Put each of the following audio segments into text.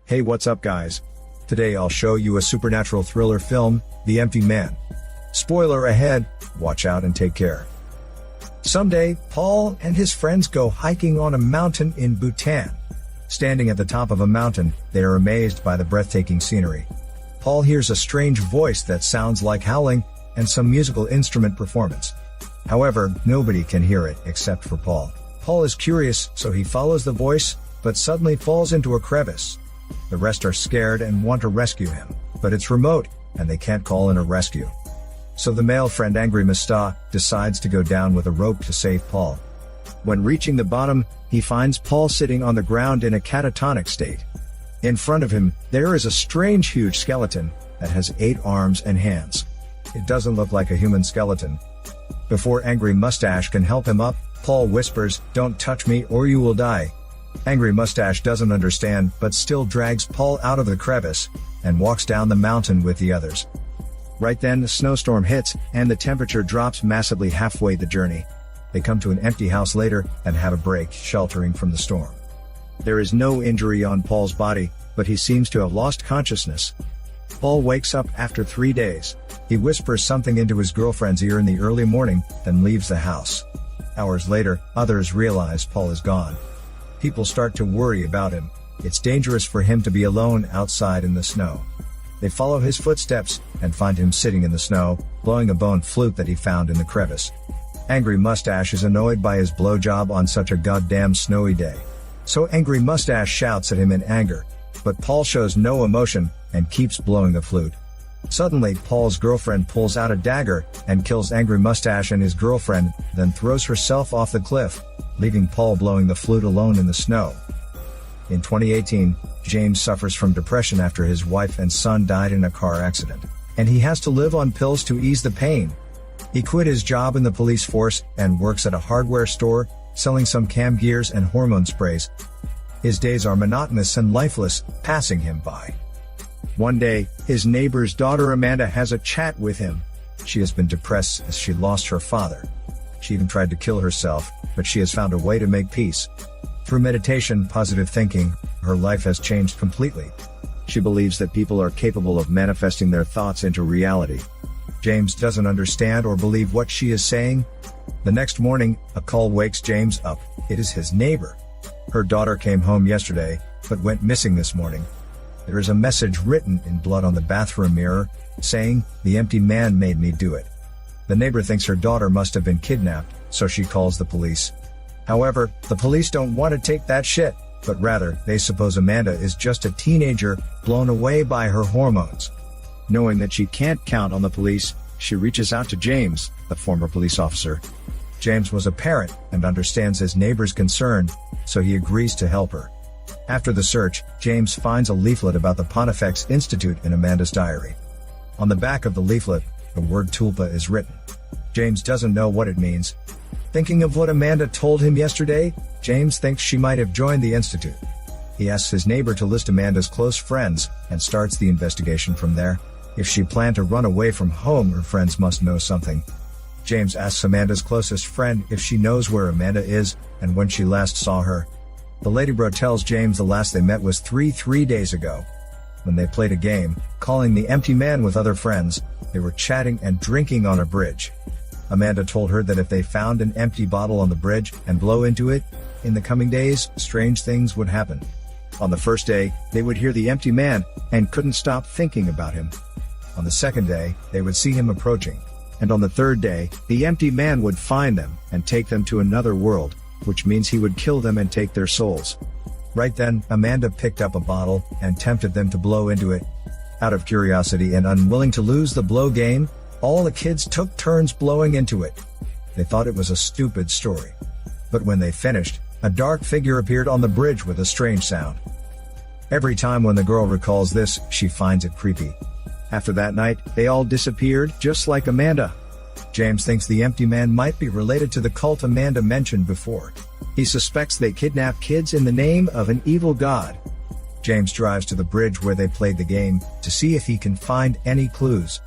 Hey, what's up guys? Today I'll show you a supernatural thriller film, The Empty Man. Spoiler ahead, watch out and take care. Someday, Paul and his friends go hiking on a mountain in Bhutan. Standing at the top of a mountain, they are amazed by the breathtaking scenery. Paul hears a strange voice that sounds like howling, and some musical instrument performance. However, nobody can hear it except for Paul. Paul is curious, so he follows the voice, but suddenly falls into a crevice. The rest are scared and want to rescue him, but it's remote, and they can't call in a rescue. So the male friend Angry Mista decides to go down with a rope to save Paul. When reaching the bottom, he finds Paul sitting on the ground in a catatonic state. In front of him, there is a strange huge skeleton that has 8 arms and hands. It doesn't look like a human skeleton. Before Angry Mustache can help him up, Paul whispers, "Don't touch me or you will die." Angry Mustache doesn't understand but still drags Paul out of the crevice and walks down the mountain with the others. Right then, a snowstorm hits and the temperature drops massively halfway the journey. They come to an empty house later and have a break, sheltering from the storm. There is no injury on Paul's body, but he seems to have lost consciousness. Paul wakes up after 3 days. He whispers something into his girlfriend's ear in the early morning, then leaves the house. Hours later, others realize Paul is gone. People start to worry about him. It's dangerous for him to be alone outside in the snow. They follow his footsteps and find him sitting in the snow, blowing a bone flute that he found in the crevice. Angry Mustache is annoyed by his blowjob on such a goddamn snowy day. So Angry Mustache shouts at him in anger, but Paul shows no emotion and keeps blowing the flute. Suddenly, Paul's girlfriend pulls out a dagger and kills Angry Mustache and his girlfriend, then throws herself off the cliff, leaving Paul blowing the flute alone in the snow. In 2018, James suffers from depression after his wife and son died in a car accident, and he has to live on pills to ease the pain. He quit his job in the police force and works at a hardware store, selling some cam gears and hormone sprays. His days are monotonous and lifeless, passing him by. One day, his neighbor's daughter Amanda has a chat with him. She has been depressed as she lost her father. She even tried to kill herself, but she has found a way to make peace. Through meditation, positive thinking, her life has changed completely. She believes that people are capable of manifesting their thoughts into reality. James doesn't understand or believe what she is saying. The next morning, a call wakes James up. It is his neighbor. Her daughter came home yesterday, but went missing this morning. There is a message written in blood on the bathroom mirror, saying, "The empty man made me do it." The neighbor thinks her daughter must have been kidnapped, so she calls the police. However, the police don't want to take that shit, but rather, they suppose Amanda is just a teenager, blown away by her hormones. Knowing that she can't count on the police, she reaches out to James, the former police officer. James was a parent and understands his neighbor's concern, so he agrees to help her. After the search, James finds a leaflet about the Pontifex Institute in Amanda's diary. On the back of the leaflet, the word tulpa is written. James doesn't know what it means. Thinking of what Amanda told him yesterday, James thinks she might have joined the institute. He asks his neighbor to list Amanda's close friends and starts the investigation from there. If she planned to run away from home, her friends must know something. James asks Amanda's closest friend if she knows where Amanda is and when she last saw her. The ladybro tells James the last they met was three days ago, when they played a game, calling the empty man with other friends. They were chatting and drinking on a bridge. Amanda told her that if they found an empty bottle on the bridge and blow into it, in the coming days, strange things would happen. On the first day, they would hear the empty man and couldn't stop thinking about him. On the second day, they would see him approaching. And on the third day, the empty man would find them and take them to another world, which means he would kill them and take their souls. Right then, Amanda picked up a bottle and tempted them to blow into it. Out of curiosity and unwilling to lose the blow game, all the kids took turns blowing into it. They thought it was a stupid story. But when they finished, a dark figure appeared on the bridge with a strange sound. Every time when the girl recalls this, she finds it creepy. After that night, they all disappeared, just like Amanda. James thinks the empty man might be related to the cult Amanda mentioned before. He suspects they kidnap kids in the name of an evil god. James drives to the bridge where they played the game to see if he can find any clues.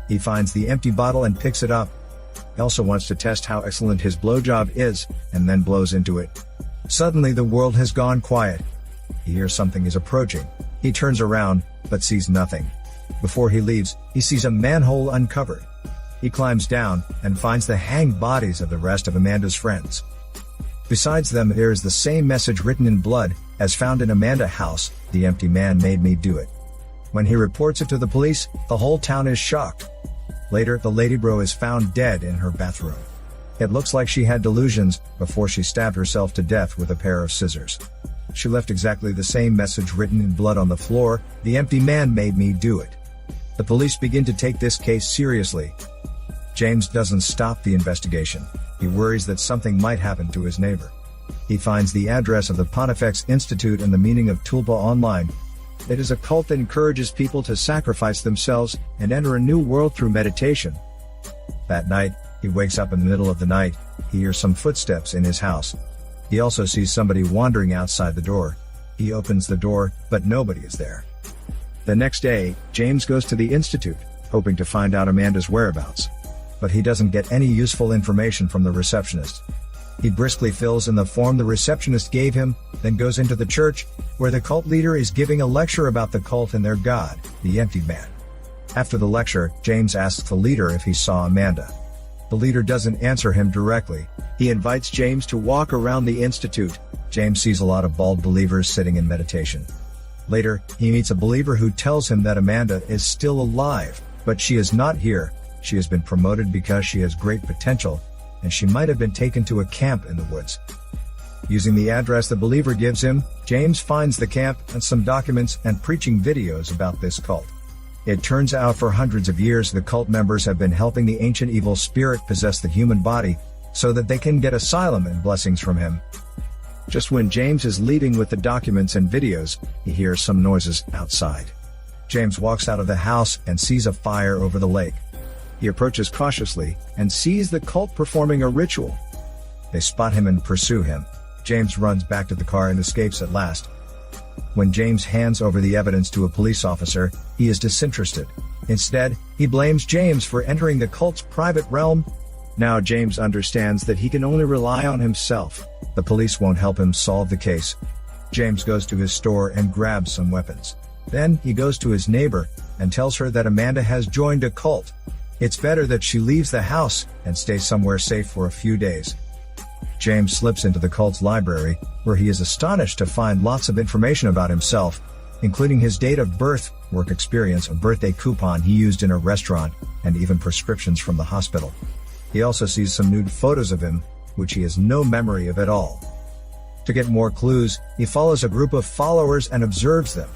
He finds the empty bottle and picks it up. He also wants to test how excellent his blowjob is, and then blows into it. Suddenly the world has gone quiet. He hears something is approaching. He turns around, but sees nothing. Before he leaves, he sees a manhole uncovered. He climbs down, and finds the hanged bodies of the rest of Amanda's friends. Besides them, there is the same message written in blood, as found in Amanda's house: "The empty man made me do it." When he reports it to the police, the whole town is shocked. Later, the lady bro is found dead in her bathroom. It looks like she had delusions before she stabbed herself to death with a pair of scissors. She left exactly the same message written in blood on the floor: "The empty man made me do it." The police begin to take this case seriously. James doesn't stop the investigation. He worries that something might happen to his neighbor. He finds the address of the Pontifex Institute and the meaning of Tulpa online. It is a cult that encourages people to sacrifice themselves and enter a new world through meditation. That night, he wakes up in the middle of the night. He hears some footsteps in his house. He also sees somebody wandering outside the door. He opens the door, but nobody is there. The next day, James goes to the institute, hoping to find out Amanda's whereabouts. But he doesn't get any useful information from the receptionist. He briskly fills in the form the receptionist gave him, then goes into the church, where the cult leader is giving a lecture about the cult and their god, the empty man. After the lecture, James asks the leader if he saw Amanda. The leader doesn't answer him directly. He invites James to walk around the institute. James sees a lot of bald believers sitting in meditation. Later, he meets a believer who tells him that Amanda is still alive, but she is not here. She has been promoted because she has great potential, and she might have been taken to a camp in the woods. Using the address the believer gives him, James finds the camp and some documents and preaching videos about this cult. It turns out for hundreds of years the cult members have been helping the ancient evil spirit possess the human body, so that they can get asylum and blessings from him. Just when James is leaving with the documents and videos, he hears some noises outside. James walks out of the house and sees a fire over the lake. He approaches cautiously, and sees the cult performing a ritual. They spot him and pursue him. James runs back to the car and escapes at last. When James hands over the evidence to a police officer, he is disinterested. Instead, he blames James for entering the cult's private realm. Now James understands that he can only rely on himself. The police won't help him solve the case. James goes to his store and grabs some weapons. Then, he goes to his neighbor, and tells her that Amanda has joined a cult. It's better that she leaves the house, and stays somewhere safe for a few days. James slips into the cult's library, where he is astonished to find lots of information about himself, including his date of birth, work experience, a birthday coupon he used in a restaurant, and even prescriptions from the hospital. He also sees some nude photos of him, which he has no memory of at all. To get more clues, he follows a group of followers and observes them.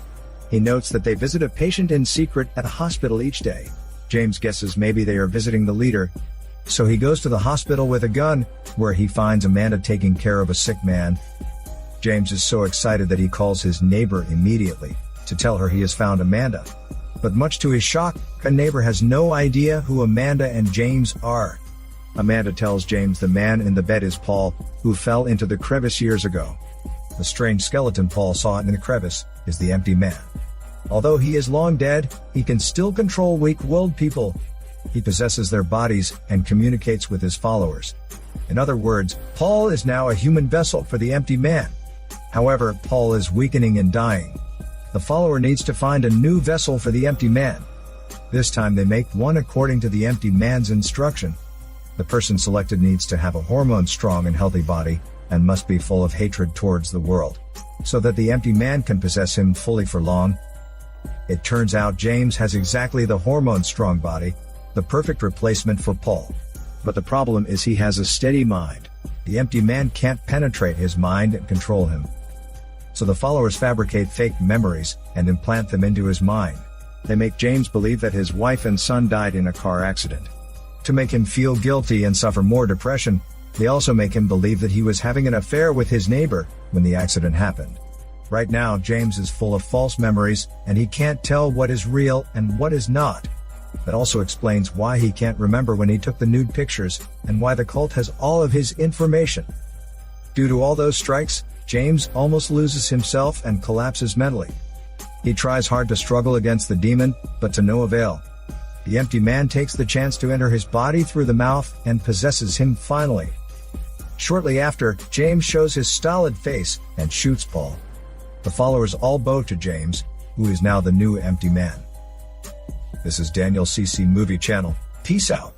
He notes that they visit a patient in secret at a hospital each day. James guesses maybe they are visiting the leader. So he goes to the hospital with a gun, where he finds Amanda taking care of a sick man. James is so excited that he calls his neighbor immediately, to tell her he has found Amanda. But much to his shock, a neighbor has no idea who Amanda and James are. Amanda tells James the man in the bed is Paul, who fell into the crevice years ago. The strange skeleton Paul saw in the crevice is the empty man. Although he is long dead, he can still control weak-willed people. He possesses their bodies and communicates with his followers. In other words, Paul is now a human vessel for the empty man. However, Paul is weakening and dying. The follower needs to find a new vessel for the empty man. This time they make one according to the empty man's instruction. The person selected needs to have a hormone-strong and healthy body, and must be full of hatred towards the world, so that the empty man can possess him fully for long. It turns out James has exactly the hormone-strong body, the perfect replacement for Paul. But the problem is he has a steady mind. The empty man can't penetrate his mind and control him. So the followers fabricate fake memories and implant them into his mind. They make James believe that his wife and son died in a car accident. To make him feel guilty and suffer more depression, they also make him believe that he was having an affair with his neighbor when the accident happened. Right now, James is full of false memories, and he can't tell what is real and what is not. That also explains why he can't remember when he took the nude pictures, and why the cult has all of his information. Due to all those strikes, James almost loses himself and collapses mentally. He tries hard to struggle against the demon, but to no avail. The empty man takes the chance to enter his body through the mouth and possesses him finally. Shortly after, James shows his stolid face and shoots Paul. The followers all bow to James. who is now the new empty man. This is Daniel CC Movie Channel. Peace out.